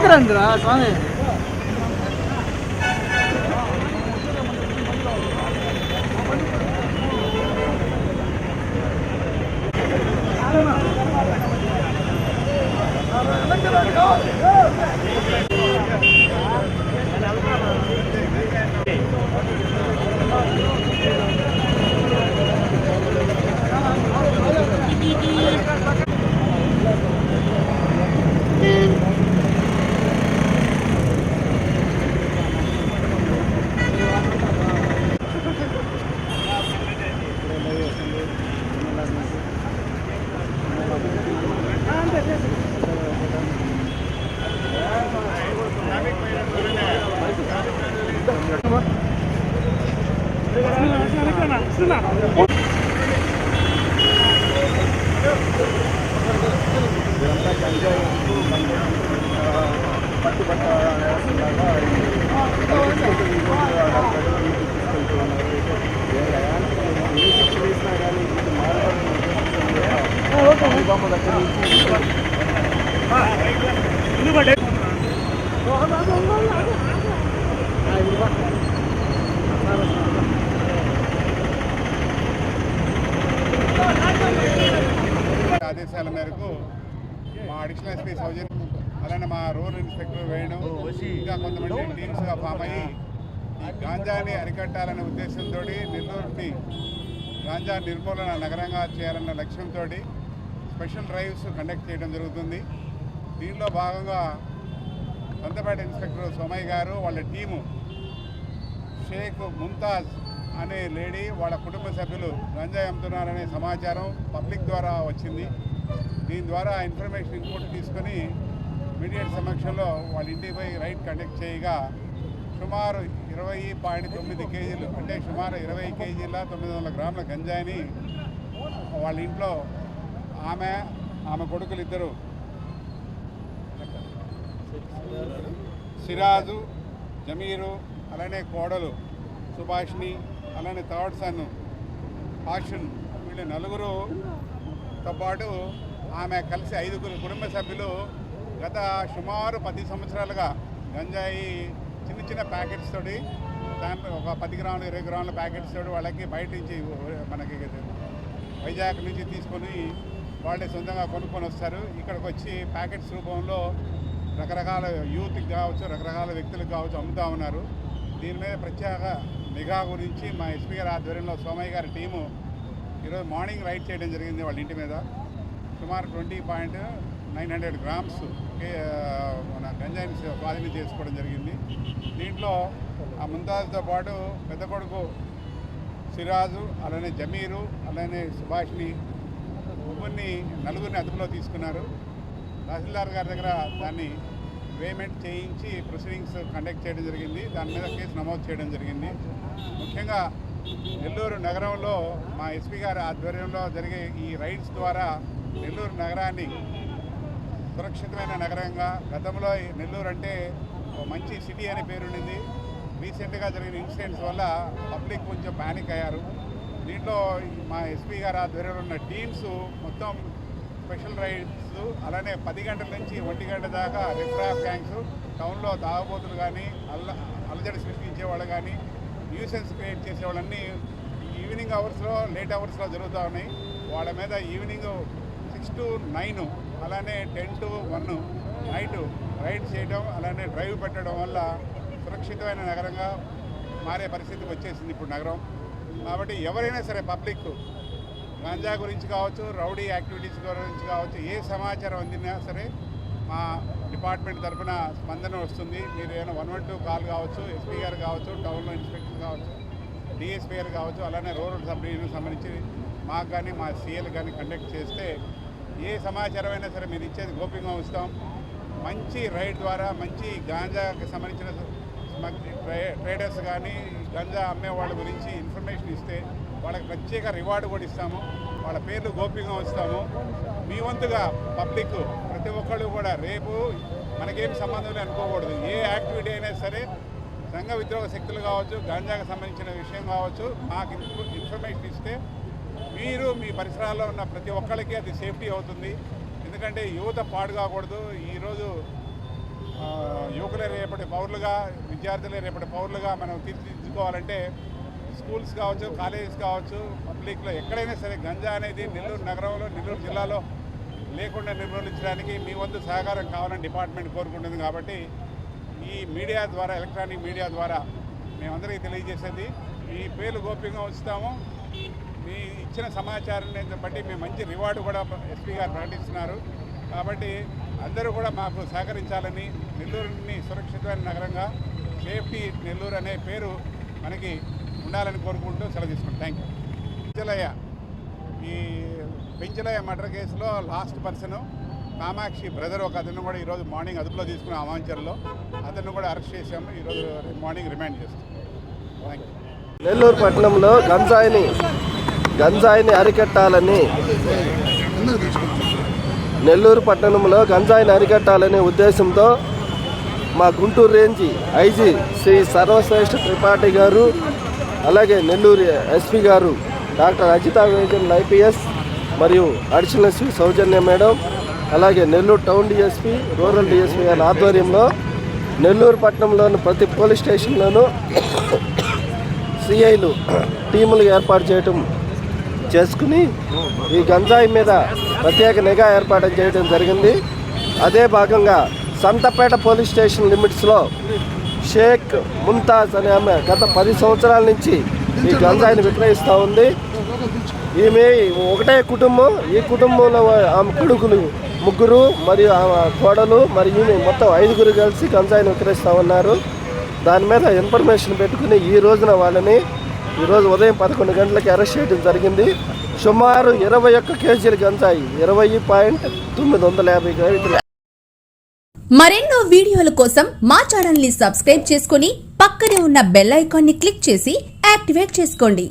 ఎక్కడందిరా స్వామి ఆదేశాల మేరకు మా అడిషనల్ ఎస్పీ సౌజన్ అలానే మా రూరల్ ఇన్స్పెక్టర్ వేణు ఇంకా కొంతమంది టీమ్స్గా ఫామ్ అయ్యి ఈ గాంజాని అరికట్టాలనే ఉద్దేశంతో నెల్లూరుని గాంజా నిర్మూలన నగరంగా చేయాలన్న లక్ష్యంతో స్పెషల్ డ్రైవ్స్ కండక్ట్ చేయడం జరుగుతుంది. దీనిలో భాగంగా కొంతపేట ఇన్స్పెక్టర్ సోమయ్య గారు వాళ్ళ టీము షేక్ ముంతాజ్ అనే లేడీ వాళ్ళ కుటుంబ సభ్యులు గంజాయి అమ్ముతున్నారనే సమాచారం పబ్లిక్ ద్వారా వచ్చింది. దీని ద్వారా ఇన్ఫర్మేషన్ ఇన్పుట్ తీసుకొని మీడియా సమక్షంలో వాళ్ళ ఇంటిపై రైడ్ కండక్ట్ చేయగా సుమారు 20.9 కేజీలు అంటే సుమారు 20 కేజీల 900 గ్రాముల గంజాయిని వాళ్ళ ఇంట్లో ఆమె కొడుకులు ఇద్దరు సిరాజు జమీరు అలానే కోడలు సుభాష్ని అలానే థర్డ్ సన్ హాషన్ వీళ్ళ నలుగురుతో పాటు ఆమె కలిసి 5 కుటుంబ సభ్యులు గత సుమారు 10 సంవత్సరాలుగా గంజాయి చిన్న ప్యాకెట్స్ తోటి దాంట్లో ఒక 10 గ్రాములు 20 గ్రాముల ప్యాకెట్స్ తోటి వాళ్ళకి బయట నుంచి మనకి వైజాగ్ నుంచి తీసుకొని వాళ్ళే సొంతంగా కొనుక్కొని వస్తారు. ఇక్కడికి వచ్చి ప్యాకెట్స్ రూపంలో రకరకాల యూత్కి కావచ్చు రకరకాల వ్యక్తులకు కావచ్చు అమ్ముతూ ఉన్నారు. దీని మీద ప్రత్యేక నిఘా గురించి మా ఎస్పీ గారి ఆధ్వర్యంలో సోమయ్య గారి టీము ఈరోజు మార్నింగ్ రైడ్ చేయడం జరిగింది. వాళ్ళ ఇంటి మీద సుమారు 20.900 గ్రామ్స్ మన గంజాయిని స్వాధీనం చేసుకోవడం జరిగింది. దీంట్లో ఆ ముంతాజ్తో పాటు పెద్ద కొడుకు సిరాజు అలానే జమీరు అలానే సుభాష్ని నలుగురిని అదుపులో తీసుకున్నారు. తహసీల్దార్ గారి దగ్గర దాన్ని పేమెంట్ చేయించి ప్రొసీడింగ్స్ కండక్ట్ చేయడం జరిగింది. దాని మీద కేసు నమోదు చేయడం జరిగింది. ముఖ్యంగా నెల్లూరు నగరంలో మా ఎస్పీ గారి ఆధ్వర్యంలో జరిగే ఈ రైడ్స్ ద్వారా నెల్లూరు నగరాన్ని సురక్షితమైన నగరంగా గతంలో నెల్లూరు అంటే మంచి సిటీ అనే పేరుండింది. రీసెంట్గా జరిగిన ఇన్సిడెంట్స్ వల్ల పబ్లిక్ కొంచెం ప్యానిక్ అయ్యారు. దీంట్లో మా ఎస్పీ గారి ఆధ్వర్యంలో ఉన్న టీమ్స్ మొత్తం స్పెషల్ రైడ్స్ అలానే 10 గంటల నుంచి 1 గంట దాకా రిఫ్రాఫ్ గ్యాంగ్స్ టౌన్లో తాగుబోతులు కానీ అలజడి సృష్టించేవాళ్ళు కానీ న్యూసెన్స్ క్రియేట్ చేసేవాళ్ళన్నీ ఈవినింగ్ అవర్స్లో లేట్ అవర్స్లో జరుగుతూ ఉన్నాయి. వాళ్ళ మీద ఈవినింగ్ 6 to 9 అలానే 10 to 1 నైట్ రైడ్ చేయడం అలానే డ్రైవ్ పెట్టడం వల్ల సురక్షితమైన నగరంగా మారే పరిస్థితికి వచ్చేసింది ఇప్పుడు నగరం. కాబట్టి ఎవరైనా సరే పబ్లిక్ గాంజా గురించి కావచ్చు రౌడీ యాక్టివిటీస్ గురించి కావచ్చు ఏ సమాచారం అందినా సరే మా డిపార్ట్మెంట్ తరఫున స్పందన వస్తుంది. మీరు ఏమైనా 112 కాల్ కావచ్చు, ఎస్పీ గారు కావచ్చు, టౌన్లో ఇన్స్పెక్టర్ కావచ్చు, డిఎస్పీ గారు కావచ్చు, అలానే రూరల్ సబ్ డివిజన్కి సంబంధించి మాకు కానీ మా సీఎల్ కానీ కండక్ట్ చేస్తే ఏ సమాచారం అయినా సరే మీరు ఇచ్చేది గోప్యంగా ఉంచుతాం. మంచి రైడ్ ద్వారా మంచి గాంజాకి సంబంధించిన ట్రేడర్స్ కానీ గంజా అమ్మే వాళ్ళ గురించి ఇన్ఫర్మేషన్ ఇస్తే వాళ్ళకి ప్రత్యేక రివార్డు కూడా ఇస్తాము. వాళ్ళ పేర్లు గోప్యంగా ఉంచుతాము. మీ వంతుగా పబ్లిక్ ప్రతి ఒక్కళ్ళు కూడా రేపు మనకేం సంబంధం లేదు అనుకోకూడదు. ఏ యాక్టివిటీ అయినా సరే సంఘ విద్రోహ శక్తులు కావచ్చు, గాంజాకు సంబంధించిన విషయం కావచ్చు, మాకు ఇన్ఫర్మేషన్ ఇస్తే మీరు మీ పరిసరాల్లో ఉన్న ప్రతి ఒక్కరికి అది సేఫ్టీ అవుతుంది. ఎందుకంటే యువత పాడు కాకూడదు. ఈరోజు పౌరులుగా విద్యార్థులు రేపటి పౌరులుగా మనం తీర్చిదిద్దుకోవాలంటే స్కూల్స్ కావచ్చు, కాలేజెస్ కావచ్చు, పబ్లిక్లో ఎక్కడైనా సరే గంజా అనేది నెల్లూరు నగరంలో, నెల్లూరు జిల్లాలో లేకుండా నిర్మూలించడానికి మీ వంతు సహకారం కావాలని డిపార్ట్మెంట్ కోరుకుంటుంది. కాబట్టి ఈ మీడియా ద్వారా, ఎలక్ట్రానిక్ మీడియా ద్వారా మేమందరికీ తెలియజేసేది, ఈ పేర్లు గోప్యంగా ఉంచుతాము. మీ ఇచ్చిన సమాచారాన్ని బట్టి మేము మంచి రివార్డు కూడా ఎస్పీ గారు ప్రకటిస్తున్నారు. కాబట్టి అందరూ కూడా మాకు సహకరించాలని, నెల్లూరుని సురక్షితమైన నగరంగా, సేఫ్టీ నెల్లూరు అనే పేరు మనకి ఉండాలని కోరుకుంటూ సెలవు తీసుకుంటాం. Thank you. పెంచలయ్య, ఈ పెంచలయ్య మర్డర్ కేసులో లాస్ట్ పర్సన్ కామాక్షి బ్రదర్ ఒక అతను కూడా ఈరోజు మార్నింగ్ అదుపులో తీసుకున్న అమాంచర్లో అతను కూడా అరెస్ట్ చేశాము. ఈరోజు మార్నింగ్ రిమాండ్ చేస్తాం. Thank you. నెల్లూరు పట్టణంలో గంజాయిని అరికట్టాలని అరికట్టాలనే ఉద్దేశంతో మా గుంటూరు రేంజి ఐజీ శ్రీ సర్వశ్రేష్ఠ త్రిపాఠి గారు, అలాగే నెల్లూరు ఎస్పీ గారు డాక్టర్ అజితా వేజన్ ఐపీఎస్ మరియు అడిషనల్ ఎస్పీ సౌజన్య మేడం, అలాగే Nellore town DSP, rural DSP గారి ఆధ్వర్యంలో నెల్లూరు పట్టణంలోని ప్రతి పోలీస్ స్టేషన్లోనూ సిఐలు టీములు ఏర్పాటు చేసుకుని ఈ గంజాయి మీద ప్రత్యేక నిఘా ఏర్పాటు చేయడం జరిగింది. అదే భాగంగా సంతపేట పోలీస్ స్టేషన్ లిమిట్స్లో షేక్ ముంతాజ్ అనే ఆమె గత 10 సంవత్సరాల నుంచి ఈ గంజాయిని విక్రయిస్తూ ఉంది. ఈమె ఒకటే కుటుంబం, ఈ కుటుంబంలో ఆమె కొడుకులు 3 మరియు ఆమె కోడలు మరియు ఈమె మొత్తం 5 కలిసి గంజాయిని విక్రయిస్తూ ఉన్నారు. దాని మీద ఇన్ఫర్మేషన్ పెట్టుకుని ఈ రోజు ఉదయం 11 గంటలకి అరెస్ట్ చేయడం జరిగింది. సుమారు 21 కేజీల గంజాయి, 20.950 గ్రాములు. మరెన్నో వీడియోల కోసం మా ఛానల్ ని సబ్స్క్రైబ్ చేసుకుని పక్కనే ఉన్న బెల్ ఐకాన్ ని క్లిక్ చేసి యాక్టివేట్ చేసుకోండి.